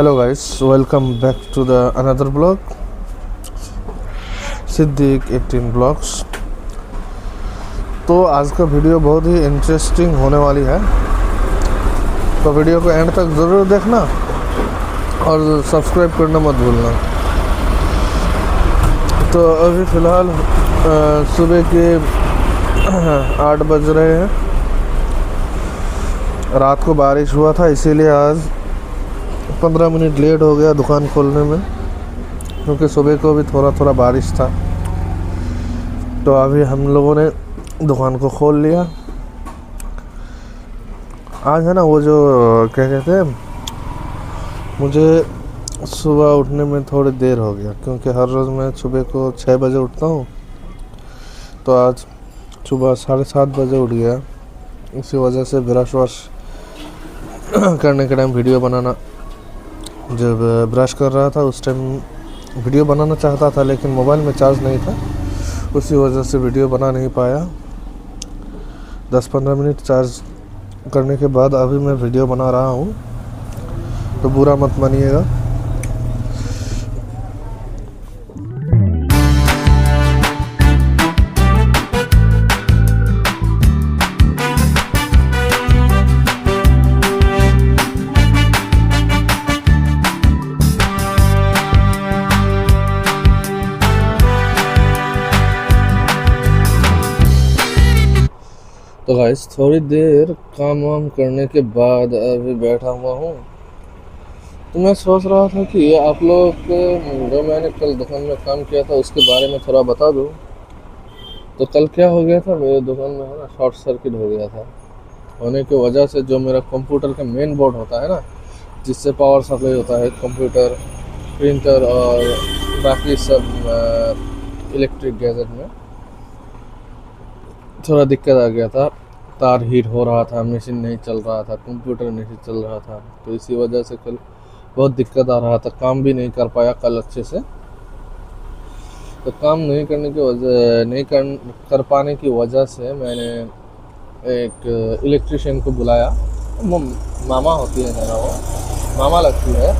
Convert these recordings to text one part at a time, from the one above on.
Hello guys, welcome back to the another blog Siddique 18 blogs. तो आज का वीडियो बहुत ही इंटरेस्टिंग होने वाली है, तो वीडियो को एंड तक ज़रूर देखना और सब्सक्राइब करना मत भूलना। तो अभी फ़िलहाल सुबह के 8 बज रहे हैं। रात को बारिश हुआ था, इसीलिए आज 15 मिनट लेट हो गया दुकान खोलने में, क्योंकि सुबह को भी थोड़ा थोड़ा बारिश था। तो अभी हम लोगों ने दुकान को खोल लिया। आज है ना वो जो क्या कहते हैं, मुझे सुबह उठने में थोड़ी देर हो गया, क्योंकि हर रोज़ मैं सुबह को 6 बजे उठता हूँ। तो आज सुबह 7:30 बजे उठ गया। इसी वजह से ब्रश वश करने के टाइम वीडियो बनाना, जब ब्रश कर रहा था उस टाइम वीडियो बनाना चाहता था, लेकिन मोबाइल में चार्ज नहीं था, उसी वजह से वीडियो बना नहीं पाया। 10-15 मिनट चार्ज करने के बाद अभी मैं वीडियो बना रहा हूँ, तो बुरा मत मानिएगा। तो गाइस, थोड़ी देर काम वाम करने के बाद अभी बैठा हुआ हूँ। तो मैं सोच रहा था कि आप लोग जो मैंने कल दुकान में काम किया था उसके बारे में थोड़ा बता दूँ। तो कल क्या हो गया था, मेरे दुकान में है ना शॉर्ट सर्किट हो गया था। होने की वजह से जो मेरा कंप्यूटर का मेन बोर्ड होता है ना, जिससे पावर सप्लाई होता है कंप्यूटर, प्रिंटर और बाकी सब इलेक्ट्रिक गैजेट में, थोड़ा दिक्कत आ गया था। तार हीट हो रहा था, मशीन नहीं चल रहा था, कंप्यूटर नहीं चल रहा था। तो इसी वजह से कल बहुत दिक्कत आ रहा था, काम भी नहीं कर पाया कल अच्छे से। तो काम नहीं करने की वजह नहीं कर पाने की वजह से मैंने एक इलेक्ट्रिशियन को बुलाया। वो मामा होती है मेरा, वो मामा लगती है।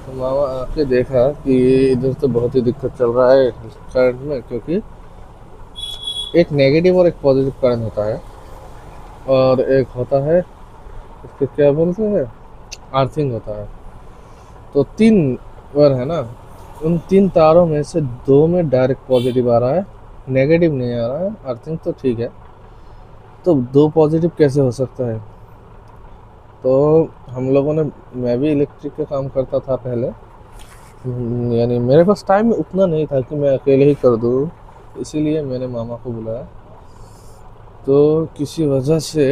तो मामा आके देखा कि इधर तो बहुत ही दिक्कत चल रहा है करंट में, क्योंकि एक नेगेटिव और एक पॉजिटिव करंट होता है, और एक होता है इसको क्या बोलते हैं, अर्थिंग होता है। तो 3 वायर है ना, उन 3 तारों में से 2 में डायरेक्ट पॉजिटिव आ रहा है, नेगेटिव नहीं आ रहा है। अर्थिंग तो ठीक है, तो 2 पॉजिटिव कैसे हो सकता है? तो हम लोगों ने, मैं भी इलेक्ट्रिक का काम करता था पहले, यानी मेरे पास टाइम उतना नहीं था कि मैं अकेले ही कर दूँ, इसीलिए मैंने मामा को बुलाया। तो किसी वजह से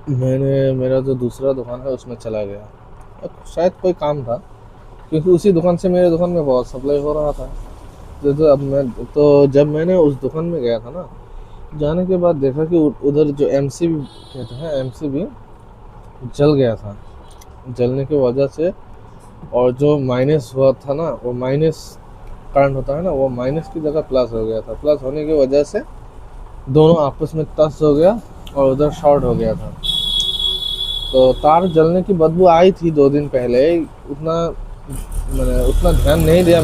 मेरा जो दूसरा दुकान है उसमें चला गया। शायद कोई काम था, क्योंकि उसी दुकान से मेरे दुकान में बहुत सप्लाई हो रहा था। तो जब मैंने उस दुकान में गया था ना, जाने के बाद देखा कि उधर जो MCB कहते हैं, MCB जल गया था। जलने की वजह से, और जो माइनस हुआ था ना, वो माइनस करंट होता है ना, वो माइनस की जगह प्लस हो गया था। प्लस होने की वजह से दोनों आपस में टच हो गया और उधर शॉर्ट हो गया था। तो तार जलने की बदबू आई थी 2 दिन पहले। मैंने उतना ध्यान नहीं दिया,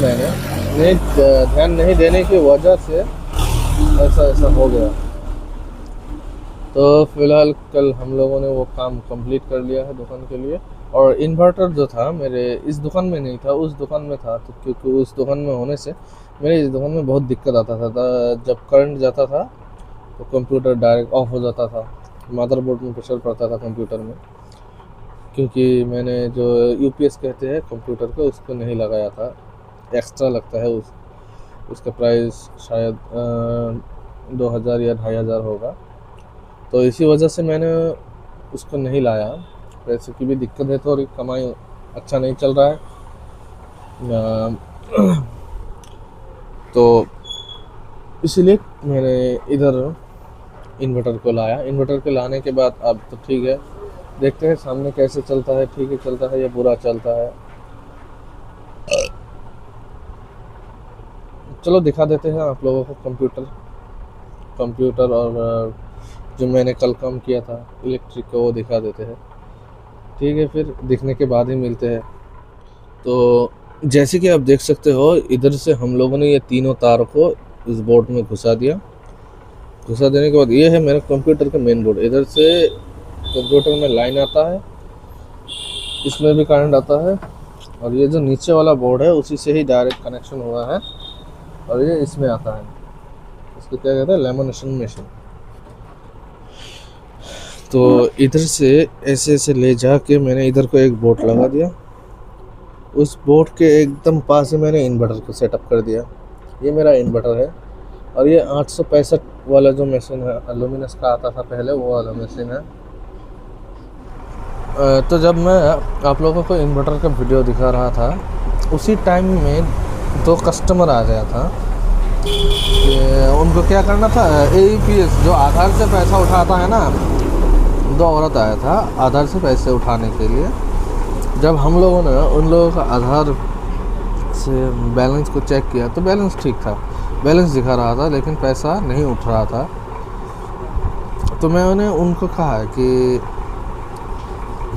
ध्यान नहीं देने की वजह से ऐसा हो गया। तो फिलहाल कल हम लोगों ने वो काम कंप्लीट कर लिया है दुकान के लिए। और इन्वर्टर जो था मेरे इस दुकान में नहीं था, उस दुकान में था। तो क्योंकि उस दुकान में होने से मेरे इस दुकान में बहुत दिक्कत आता था। जब करंट जाता था तो कंप्यूटर डायरेक्ट ऑफ हो जाता था, मदरबोर्ड में प्रेशर पड़ता था कंप्यूटर में, क्योंकि मैंने जो UPS कहते हैं कंप्यूटर को, उसको नहीं लगाया था। एक्स्ट्रा लगता है, उसका प्राइस शायद 2000 या 2500 होगा। तो इसी वजह से मैंने उसको नहीं लाया। पैसे की भी दिक्कत है, थोड़ी कमाई अच्छा नहीं चल रहा है। तो इसीलिए मैंने इधर इन्वर्टर को लाया। इन्वर्टर को लाने के बाद अब तो ठीक है, देखते हैं सामने कैसे चलता है, ठीक है चलता है या बुरा चलता है। चलो दिखा देते हैं आप लोगों को कंप्यूटर और जो मैंने कल काम किया था इलेक्ट्रिक को, वो दिखा देते हैं। ठीक है, फिर दिखने के बाद ही मिलते हैं। तो जैसे कि आप देख सकते हो, इधर से हम लोगों ने ये तीनों तार को इस बोर्ड में घुसा दिया। घुसा देने के बाद ये है मेरा कंप्यूटर का मेन बोर्ड। इधर से कंप्यूटर में लाइन आता है, इसमें भी करंट आता है, और ये जो नीचे वाला बोर्ड है उसी से ही डायरेक्ट कनेक्शन हुआ है, और ये इसमें आता है। इसको क्या कहते हैं, लेमिनेशन मशीन। तो इधर से ऐसे ऐसे ले जाके मैंने इधर को एक बोर्ड लगा दिया। उस बोर्ड के एकदम पास ही मैंने इन्वर्टर को सेटअप कर दिया। ये मेरा इन्वर्टर है, और ये 865 वाला जो मशीन है, लुमिनस का आता था पहले, वो वाला मशीन है। तो जब मैं आप लोगों को इन्वर्टर का वीडियो दिखा रहा था, उसी टाइम में 2 कस्टमर आ गया था। उनको क्या करना था, AEPS जो आधार से पैसा उठाता है ना, 2 औरत आया था आधार से पैसे उठाने के लिए। जब हम लोगों ने उन लोगों का आधार से बैलेंस को चेक किया तो बैलेंस ठीक था, बैलेंस दिखा रहा था, लेकिन पैसा नहीं उठ रहा था। तो मैंने उनको कहा कि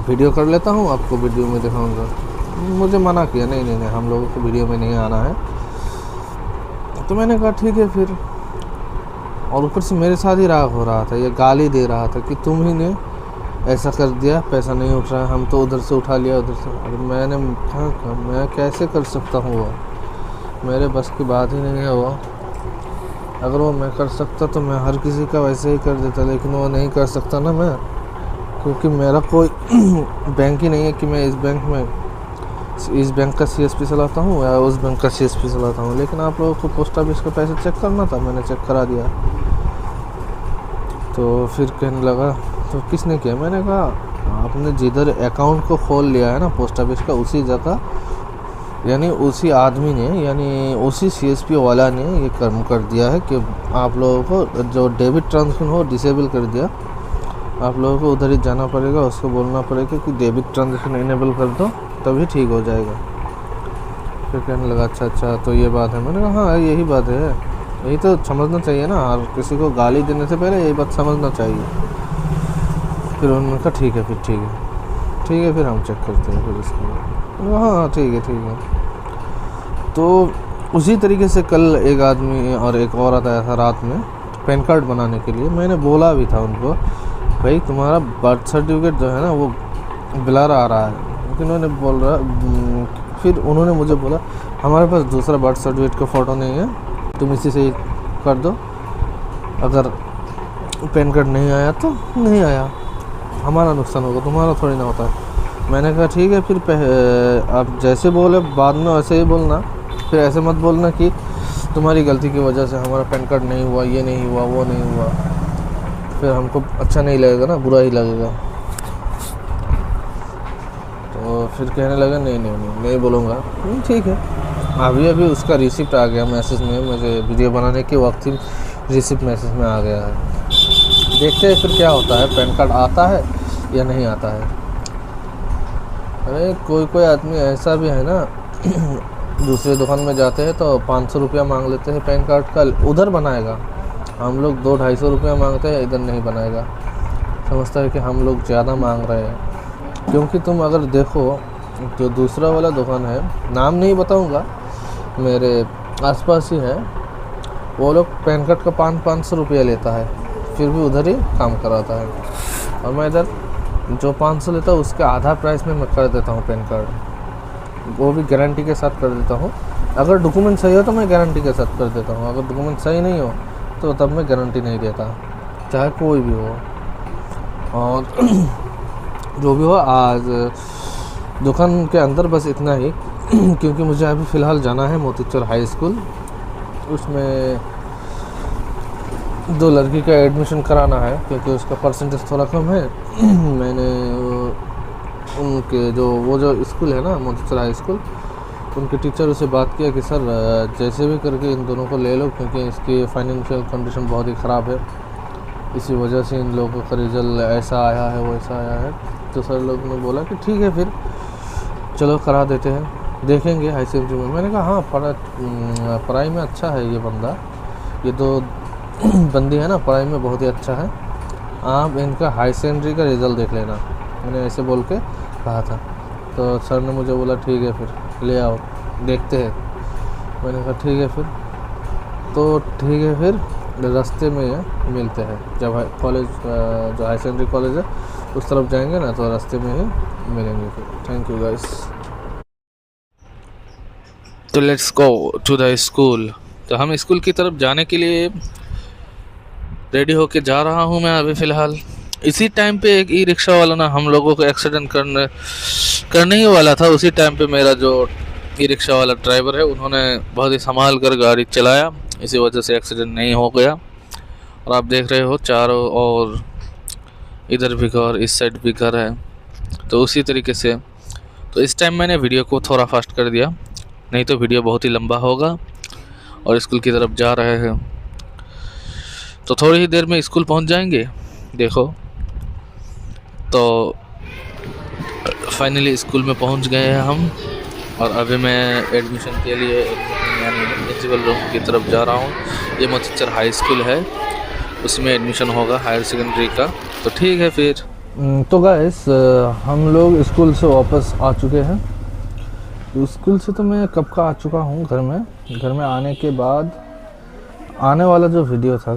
वीडियो कर लेता हूँ, आपको वीडियो में दिखाऊंगा। मुझे मना किया, नहीं नहीं नहीं, हम लोगों को वीडियो में नहीं आना है। तो मैंने कहा ठीक है फिर। और ऊपर से मेरे साथ ही राग हो रहा था, ये गाली दे रहा था कि तुम ही ने ऐसा कर दिया, पैसा नहीं उठ रहा है, हम तो उधर से उठा लिया, उधर से। अगर मैंने कहा मैं कैसे कर सकता हूँ, वो मेरे बस की बात ही नहीं है। वो अगर वो मैं कर सकता तो मैं हर किसी का वैसे ही कर देता, लेकिन वो नहीं कर सकता ना मैं, क्योंकि मेरा कोई बैंक ही नहीं है कि मैं इस बैंक का CSP चलाता हूँ या उस बैंक का CSP चलाता हूँ। लेकिन आप लोगों को पोस्ट ऑफिस का पैसे चेक करना था, मैंने चेक करा दिया। तो फिर कहने लगा तो किसने किया? मैंने कहा आपने जिधर अकाउंट को खोल लिया है ना पोस्ट ऑफिस का, उसी जगह, यानी उसी आदमी ने, यानी उसी CSP वाला ने ये कर्म कर दिया है कि आप लोगों को जो डेबिट ट्रांजेक्शन हो डिसेबल कर दिया। आप लोगों को उधर ही जाना पड़ेगा, उसको बोलना पड़ेगा कि डेबिट ट्रांजेक्शन इनेबल कर दो, तभी ठीक हो जाएगा। फिर कहने लगा अच्छा तो ये बात है। मैंने कहा हाँ यही बात है, यही तो समझना चाहिए ना, और किसी को गाली देने से पहले यही बात समझना चाहिए। फिर उन्होंने कहा ठीक है फिर हम चेक करते हैं फिर इसको। हाँ ठीक है। तो उसी तरीके से कल एक आदमी और एक औरत आया था रात में पैन कार्ड बनाने के लिए। मैंने बोला भी था उनको, भाई तुम्हारा बर्थ सर्टिफिकेट जो है ना वो ब्लर आ रहा है, लेकिन फिर उन्होंने मुझे बोला हमारे पास दूसरा बर्थ सर्टिफिकेट का फ़ोटो नहीं है, तुम इसी से ही कर दो, अगर पैन कार्ड नहीं आया तो नहीं आया, हमारा नुकसान होगा, तुम्हारा थोड़ी ना होता है। मैंने कहा ठीक है फिर आप जैसे बोले बाद में वैसे ही बोलना, फिर ऐसे मत बोलना कि तुम्हारी गलती की वजह से हमारा पैन कार्ड नहीं हुआ, ये नहीं हुआ, वो नहीं हुआ, फिर हमको अच्छा नहीं लगेगा ना, बुरा ही लगेगा। तो फिर कहने लगा नहीं बोलूँगा। ठीक है। अभी उसका रिसिप्ट आ गया मैसेज में, मुझे वीडियो बनाने के वक्त ही रिसिप्ट मैसेज में आ गया है। देखते हैं फिर क्या होता है, पैन कार्ड आता है या नहीं आता है। अरे कोई आदमी ऐसा भी है ना दूसरे दुकान में जाते हैं तो 500 रुपया मांग लेते हैं पैन कार्ड का, उधर बनाएगा। हम लोग 200-250 रुपया मांगते हैं, इधर नहीं बनाएगा। समझता है कि हम लोग ज़्यादा मांग रहे हैं। क्योंकि तुम अगर देखो जो दूसरा वाला दुकान है, नाम नहीं बताऊंगा, मेरे आसपास ही है, वो लोग पैन कार्ड का 500 रुपया लेता है, फिर भी उधर ही काम कराता है। और मैं इधर जो 500 लेता हूँ उसके आधा प्राइस में मैं कर देता हूँ पैन कार्ड, वो भी गारंटी के साथ कर देता हूँ। अगर डॉक्यूमेंट सही हो तो मैं गारंटी के साथ कर देता हूँ, अगर डॉक्यूमेंट सही नहीं हो तो तब मैं गारंटी नहीं देता, चाहे कोई भी हो। और जो भी हो, आज दुकान के अंदर बस इतना ही क्योंकि मुझे अभी फ़िलहाल जाना है मोतीचूर हाई स्कूल, उसमें 2 लड़की का एडमिशन कराना है क्योंकि उसका परसेंटेज थोड़ा कम है। मैंने उनके जो स्कूल है ना मोतीचूर हाई स्कूल, उनके टीचर से बात किया कि सर जैसे भी करके इन दोनों को ले लो, क्योंकि इसकी फाइनेंशियल कंडीशन बहुत ही ख़राब है, इसी वजह से इन लोगों का रिज़ल्ट ऐसा आया है वैसा आया है। तो सर लोग ने बोला कि ठीक है फिर चलो करा देते हैं, देखेंगे हाई सेकेंडरी में। मैंने कहा हाँ पढ़ाई में अच्छा है ये बंदा, ये तो बंदी है ना पढ़ाई में बहुत ही अच्छा है, आप इनका हाई सेकेंडरी का रिज़ल्ट देख लेना। मैंने ऐसे बोल के रहा था। तो सर ने मुझे बोला ठीक है फिर ले आओ देखते हैं। मैंने कहा ठीक है फिर। तो ठीक है फिर रास्ते में मिलते हैं, जब कॉलेज जो हाई सेकेंडरी कॉलेज है उस तरफ जाएंगे ना, तो रास्ते में ही मिलेंगे फिर। Thank you guys. तो let's go to the school. तो हम स्कूल की तरफ जाने के लिए रेडी होके जा रहा हूँ मैं अभी फ़िलहाल। इसी टाइम पे एक ई रिक्शा वाला ना हम लोगों को एक्सीडेंट करने ही वाला था। उसी टाइम पे मेरा जो ई रिक्शा वाला ड्राइवर है उन्होंने बहुत ही संभाल कर गाड़ी चलाया, इसी वजह से एक्सीडेंट नहीं हो गया। और आप देख रहे हो चारों और इधर भी घर, इस साइड भी घर है। तो उसी तरीके से तो इस टाइम मैंने वीडियो को थोड़ा फास्ट कर दिया, नहीं तो वीडियो बहुत ही लंबा होगा। और स्कूल की तरफ जा रहे हैं, तो थोड़ी ही देर में स्कूल पहुंच जाएंगे। देखो तो फाइनली स्कूल में पहुंच गए हैं हम। और अभी मैं एडमिशन के लिए यानी प्रिंसिपल रूम की तरफ जा रहा हूँ। ये मोतीचर हाई स्कूल है, उसमें एडमिशन होगा हायर सेकेंडरी का। तो ठीक है फिर। तो गाइस हम लोग स्कूल से वापस आ चुके हैं। स्कूल से तो मैं कब का आ चुका हूँ घर में आने के बाद आने वाला जो वीडियो था,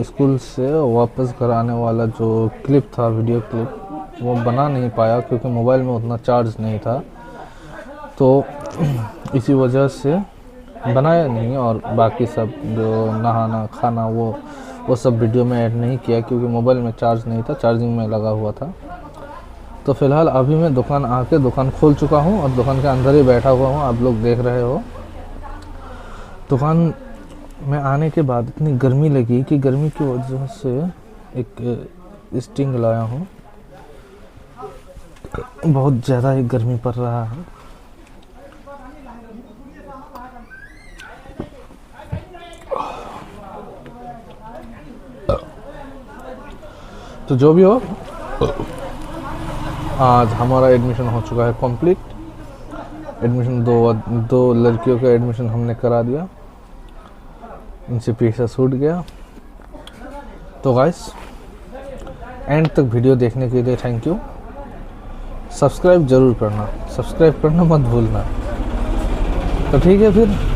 स्कूल से वापस घर आने वाला जो क्लिप था, वीडियो क्लिप, वो बना नहीं पाया क्योंकि मोबाइल में उतना चार्ज नहीं था। तो इसी वजह से बनाया नहीं। और बाकी सब जो नहाना खाना वो सब वीडियो में ऐड नहीं किया क्योंकि मोबाइल में चार्ज नहीं था, चार्जिंग में लगा हुआ था। तो फ़िलहाल अभी मैं दुकान खोल चुका हूँ और दुकान के अंदर ही बैठा हुआ हूँ, आप लोग देख रहे हो। दुकान में आने के बाद इतनी गर्मी लगी कि गर्मी की वजह से एक स्टिंग लाया हूँ। बहुत ज़्यादा ही गर्मी पड़ रहा है। तो जो भी हो, आज हमारा एडमिशन हो चुका है कंप्लीट। एडमिशन दो लड़कियों का एडमिशन हमने करा दिया, उनसे पीछा छूट गया। तो गाइस एंड तक वीडियो देखने के लिए थैंक यू। सब्सक्राइब ज़रूर करना, सब्सक्राइब करना मत भूलना। तो ठीक है फिर।